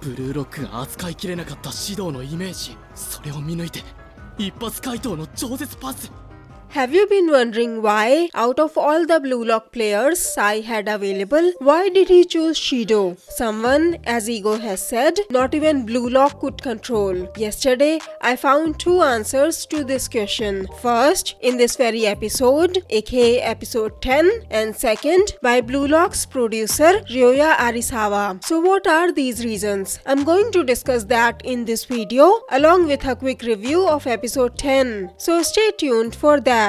ブルーロックが扱いきれなかった指導のイメージ、それを見抜いて一発回答の超絶パス。 Have you been wondering why, out of all the Bluelock players Sai had available, why did he choose Shidou? Someone, as Ego has said, not even Bluelock could control. Yesterday, I found two answers to this question. First, in this very episode, aka episode 10, and second, by Bluelock's producer, Reo Arisawa. So what are these reasons? I'm going to discuss that in this video, along with a quick review of episode 10. So stay tuned for that.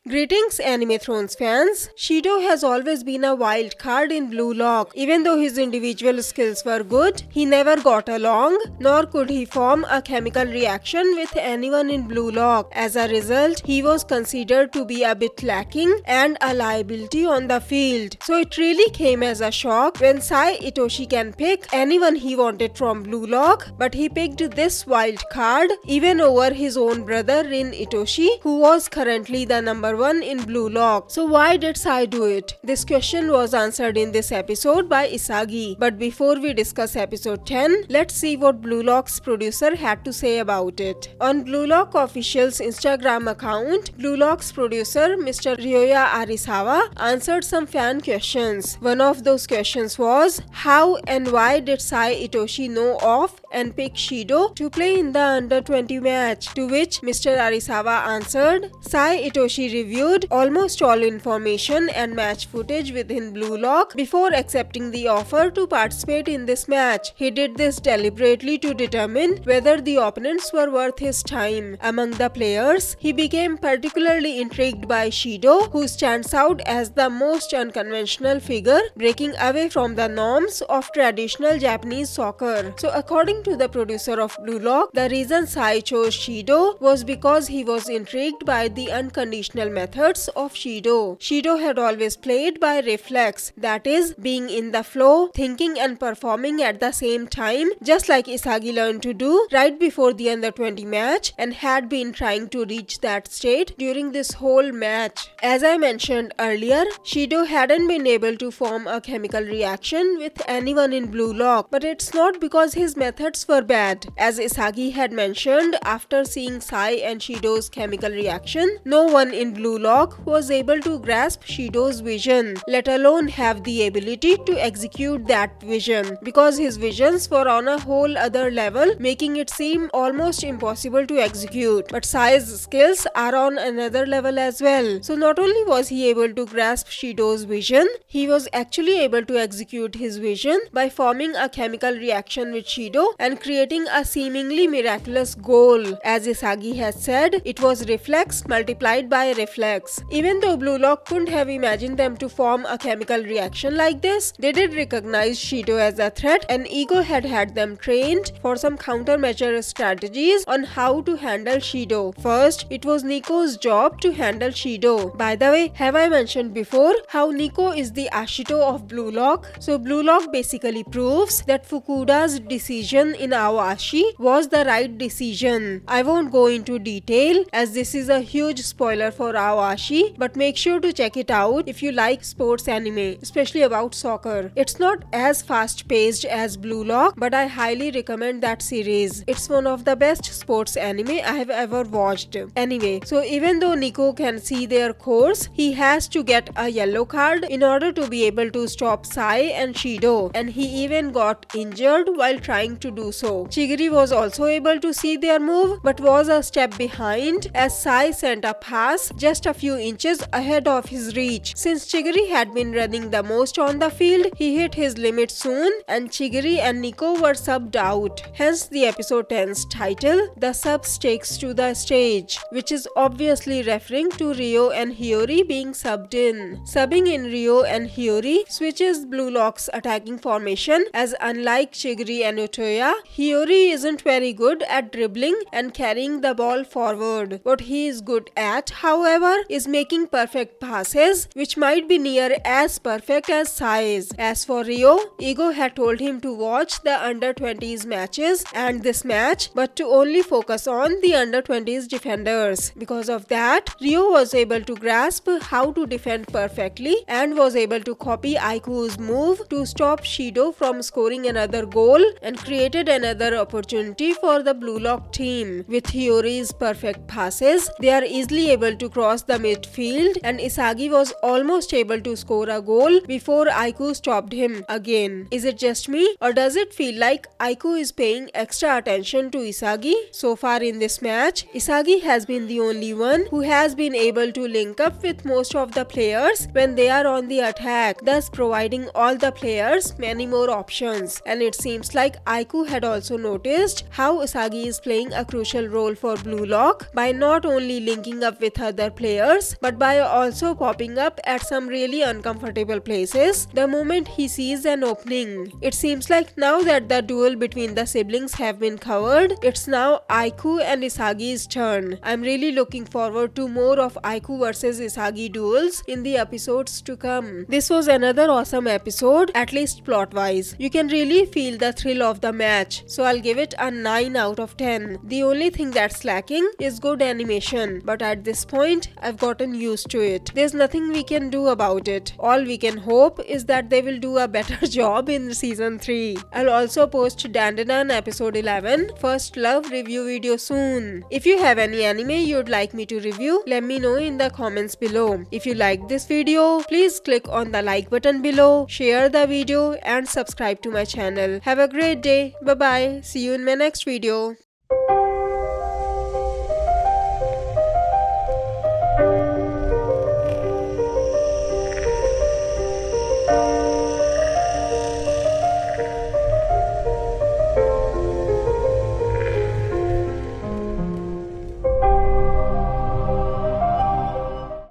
Greetings Anime Thrones fans. Shidou has always been a wild card in Bluelock. Even though his individual skills were good, he never got along, nor could he form a chemical reaction with anyone in Bluelock. As a result, he was considered to be a bit lacking and a liability on the field. So it really came as a shock when Sai Itoshi can pick anyone he wanted from Bluelock, but he picked this wild card even over his own brother Rin Itoshi, who was currently the number one in Bluelock. So why did Sai do it? This question was answered in this episode by Isagi. But before we discuss episode 10, let's see what Bluelock's producer had to say about it. On Bluelock official's Instagram account, Bluelock's producer Mr. Ryoya Arisawa answered some fan questions. One of those questions was, how and why did Sai Itoshi know of and pick Shidou to play in the under 20 match? To which Mr. Arisawa answered, Sai Itoshi reviewed almost all information and match footage within Bluelock before accepting the offer to participate in this match. He did this deliberately to determine whether the opponents were worth his time. Among the players, he became particularly intrigued by Shidou, who stands out as the most unconventional figure, breaking away from the norms of traditional Japanese soccer. So according to the producer of Bluelock, the reason Sai chose Shidou was because he was intrigued by the unconditional methods of Shidou. Shidou had always played by reflex, that is, being in the flow, thinking and performing at the same time, just like Isagi learned to do right before the under 20 match and had been trying to reach that state during this whole match. As I mentioned earlier, Shidou hadn't been able to form a chemical reaction with anyone in Bluelock, but it's not because his methods were bad. As Isagi had mentioned, after seeing Sai and Shidou's chemical reaction, no one in Bluelock was able to grasp Shidou's vision, let alone have the ability to execute that vision, because his visions were on a whole other level, making it seem almost impossible to execute. But Sai's skills are on another level as well. So not only was he able to grasp Shidou's vision, he was actually able to execute his vision by forming a chemical reaction with Shidou and creating a seemingly miraculous goal. As Isagi has said, it was reflex multiplied by reflex. Even though Bluelock couldn't have imagined them to form a chemical reaction like this, they did recognize Shidou as a threat, and Ego had them trained for some countermeasure strategies on how to handle Shidou. First, it was Nico's job to handle Shidou. By the way, have I mentioned before how Nico is the Ashito of Bluelock? So Bluelock basically proves that Fukuda's decision in Awashi was the right decision. I won't go into detail as this is a huge spoiler for Awashi, but make sure to check it out if you like sports anime, especially about soccer. It's not as fast paced as Bluelock, but I highly recommend that series. It's one of the best sports anime I have ever watched. Anyway, so even though Nico can see their course, he has to get a yellow card in order to be able to stop Sai and Shidou, and he even got injured while trying to do so. Chigiri was also able to see their move, but was a step behind as Sai sent a pass just a few inches ahead of his reach. Since Chigiri had been running the most on the field, he hit his limit soon, and Chigiri and Nico were subbed out. Hence the episode 10's title, The Subs Takes to the Stage, which is obviously referring to Reo and Hiori being subbed in. Subbing in Reo and Hiori switches Bluelock's attacking formation, as unlike Chigiri and Utoya, Hiori isn't very good at dribbling and carrying the ball forward. What he is good at, however, however, is making perfect passes, which might be near as perfect as Sai's. As for Reo, Ego had told him to watch the under-20s matches and this match, but to only focus on the under-20s defenders. Because of that, Reo was able to grasp how to defend perfectly and was able to copy Aiku's move to stop Shidou from scoring another goal and created another opportunity for the Bluelock team. With Hiori's perfect passes, they are easily able to cross the midfield and Isagi was almost able to score a goal before Aiku stopped him again. Is it just me, or does it feel like Aiku is paying extra attention to Isagi? So far in this match, Isagi has been the only one who has been able to link up with most of the players when they are on the attack, thus providing all the players many more options. And it seems like Aiku had also noticed how Isagi is playing a crucial role for Bluelock by not only linking up with other players but by also popping up at some really uncomfortable places the moment he sees an opening. It seems like now that the duel between the siblings have been covered, it's now Aiku and Isagi's turn. I'm really looking forward to more of Aiku versus Isagi duels in the episodes to come. This was another awesome episode, at least plot wise. You can really feel the thrill of the match, so I'll give it a 9 out of 10. The only thing that's lacking is good animation, but at this point I've gotten used to it. There's nothing we can do about it. All we can hope is that they will do a better job in season 3. I'll also post Dandanan episode 11 First Love review video soon. If you have any anime you'd like me to review, let me know in the comments below. If you liked this video, please click on the like button below, share the video and subscribe to my channel. Have a great day. Bye bye. See you in my next video.